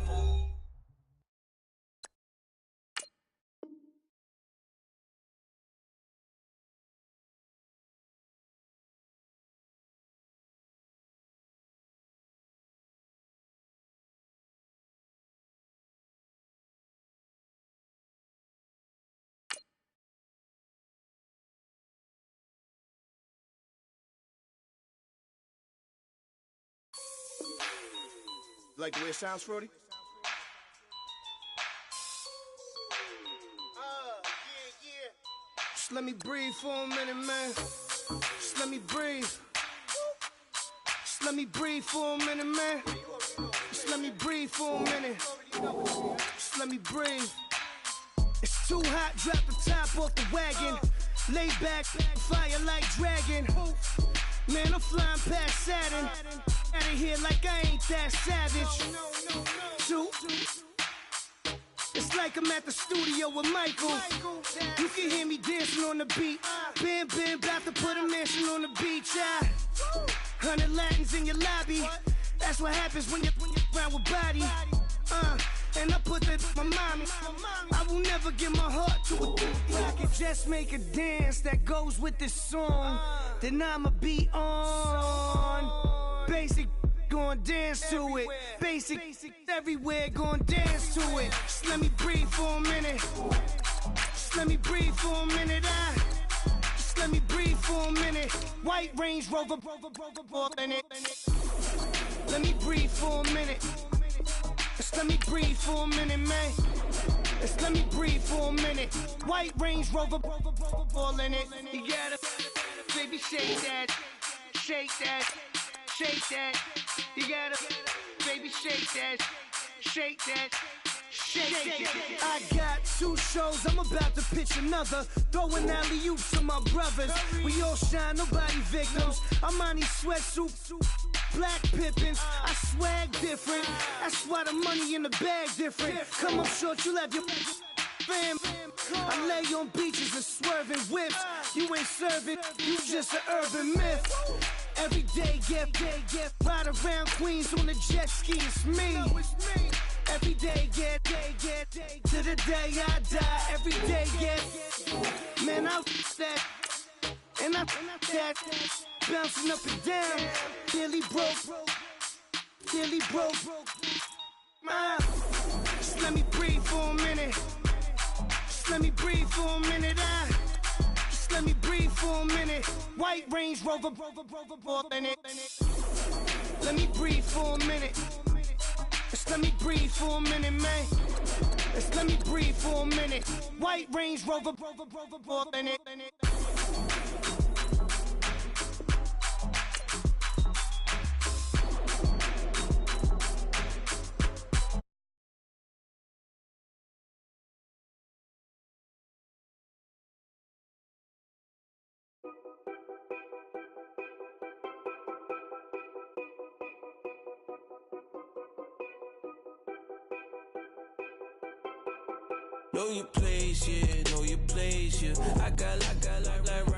Like the way it sounds, Frody? Yeah. Just let me breathe for a minute, man. Just let me breathe. Just let me breathe for a minute, man. Just let me breathe for a minute. Just let me breathe. It's too hot, drop the top off the wagon. Lay back, fire like dragon. Man, I'm flying past Saturn. Out of here like I ain't that savage. Two. It's like I'm at the studio with Michael. You can hear me dancing on the beat. Bam, about to put a mansion on the beach. 100 Latins in your lobby. That's what happens when you're around with body. And I put that my mommy. I will never give my heart to a dude. If I could just make a dance that goes with this song, then I'ma be on. Basic, gon' dance to it. Basic, everywhere, gon' dance to it. Just let me breathe for a minute. Just let me breathe for a minute. Just let me breathe for a minute. White Range Rover, in it. Let me breathe for a minute. Just let me breathe for a minute, man. Just let me breathe for a minute. White Range Rover, ball in it. You gotta, baby, shake that, shake that, shake that. You gotta, baby, shake that, shake that. Shake. I got 2 shows, I'm about to pitch another. Throwing alley-oops to my brothers. We all shine, nobody victims. I'm on these sweatsuits, black pippins. I swag different. That's why the money in the bag different. Come up short, you have your fam. I lay on beaches and swerving whips. You ain't serving, you just an urban myth. Every day, get ride around Queens on a jet ski. It's me. Every day, get to the day I die. Every day, get man, I that and I that bouncing up and down. Nearly broke. Just let me breathe for a minute. Just let me breathe for a minute. Just let me breathe for a minute. White Range Rover, in it. Let me breathe for a minute. Just let me breathe for a minute, man. Just let me breathe for a minute. White Range Rover, in it. Know your place, yeah, know your place, yeah. I got like